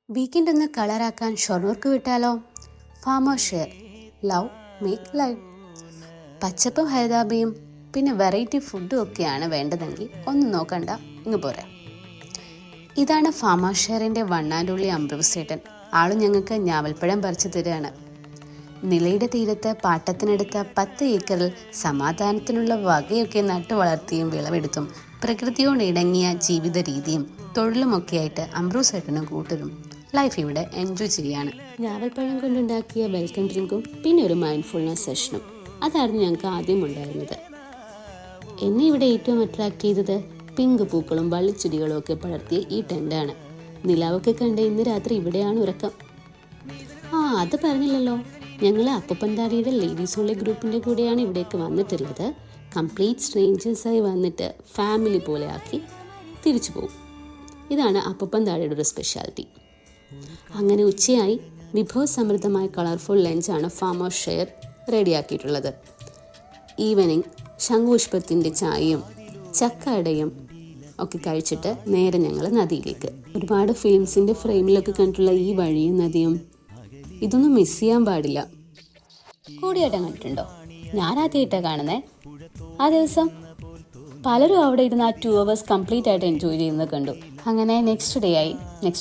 Weekend ഒന്ന് കളറാക്കാൻ ഷൊർണൂർക്ക് വിട്ടാലോ? Farmers share love make live. പച്ചപ്പും ഹരിതാപയും പിന്നെ വെറൈറ്റി ഫുഡും ഒക്കെയാണ് വേണ്ടതെങ്കിൽ ഒന്ന് നോക്കണ്ട, ഇങ്ങ് പോരാ. ഇതാണ് ഫാമേഴ്സ് ഷെയറിൻ്റെ വണ്ണാണ്ടുള്ളി അംബ്രോസേട്ടൻ. ആളും ഞങ്ങൾക്ക് ഞാവൽപ്പഴം പറിച്ചു തരികയാണ്. നിലയുടെ തീരത്ത് പാട്ടത്തിനെടുത്ത 10 ഏക്കറിൽ സമാധാനത്തിനുള്ള വകയൊക്കെ നട്ടു വളർത്തിയും വിളവെടുത്തും പ്രകൃതിയോട് ഇണങ്ങിയ ജീവിത രീതിയും തൊഴിലുമൊക്കെയായിട്ട് അംബ്രോസേട്ടനും കൂട്ടരും ലൈഫ് ഇവിടെ എൻജോയ് ചെയ്യാണ്. ഞാവൽപ്പഴം കൊണ്ടുണ്ടാക്കിയ വെൽക്കം ഡ്രിങ്കും പിന്നെ ഒരു മൈൻഡ്ഫുൾനെസ് സെഷനും, അതായിരുന്നു ഞങ്ങൾക്ക് ആദ്യം ഉണ്ടായിരുന്നത്. എന്നെ ഇവിടെ ഏറ്റവും അട്രാക്ട് ചെയ്തത് പിങ്ക് പൂക്കളും വള്ളിച്ചെടികളും ഒക്കെ പടർത്തിയ ഈ ടെൻ്റാണ്. നിലാവൊക്കെ കണ്ട് ഇന്ന് രാത്രി ഇവിടെയാണ് ഉറക്കം. അത് പറഞ്ഞില്ലല്ലോ, ഞങ്ങൾ അപ്പപ്പന്താടിയുടെ ലേഡീസ് ഓൺലി ഗ്രൂപ്പിൻ്റെ കൂടെയാണ് ഇവിടേക്ക് വന്നിട്ടുള്ളത്. കംപ്ലീറ്റ് സ്ട്രേഞ്ചേഴ്സായി വന്നിട്ട് ഫാമിലി പോലെ ആക്കി തിരിച്ചു പോകും. ഇതാണ് അപ്പപ്പന്താടിയുടെ ഒരു സ്പെഷ്യാലിറ്റി. അങ്ങനെ ഉച്ചയായി വിഭവസമൃദ്ധമായ കളർഫുൾ ലഞ്ചാണ് ഫാമേഴ്സ് ഷെയർ റെഡിയാക്കിയിട്ടുള്ളത്. ഈവനിങ് ശംഖുപുഷ്പത്തിൻ്റെ ചായയും ചക്കടയും ഒക്കെ കഴിച്ചിട്ട് നേരെ ഞങ്ങൾ നദിയിലേക്ക്. ഒരുപാട് ഫിലിംസിൻ്റെ ഫ്രെയിമിലൊക്കെ കണ്ടിട്ടുള്ള ഈ വഴിയും നദിയും ഇതൊന്നും മിസ് ചെയ്യാൻ പാടില്ല. കൂടിയാട്ടം കണ്ടിട്ടുണ്ടോ? ഞാൻ ആദ്യമായിട്ടാണ് കാണുന്നത്. ആ ദിവസം പലരും അവിടെ ഇരുന്ന് ആ 2 hours കംപ്ലീറ്റ് ആയിട്ട് എൻജോയ് ചെയ്യുന്നത് കണ്ടു. അങ്ങനെ നെക്സ്റ്റ്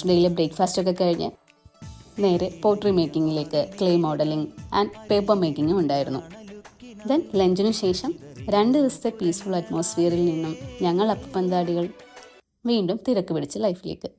ഡേയിൽ ബ്രേക്ക്ഫാസ്റ്റ് ഒക്കെ കഴിഞ്ഞ് നേരെ പോട്രി മേക്കിങ്ങിലേക്ക്, ക്ലേ മോഡലിംഗ് ആൻഡ് പേപ്പർ മേക്കിങ്ങും ഉണ്ടായിരുന്നു. ദെൻ ലഞ്ചിനു ശേഷം 2 ദിവസത്തെ പീസ്ഫുൾ അറ്റ്മോസ്ഫിയറിൽ നിന്നും ഞങ്ങൾ അപ്പപ്പന്താടികൾ വീണ്ടും തിരക്ക് പിടിച്ച ലൈഫിലേക്ക്.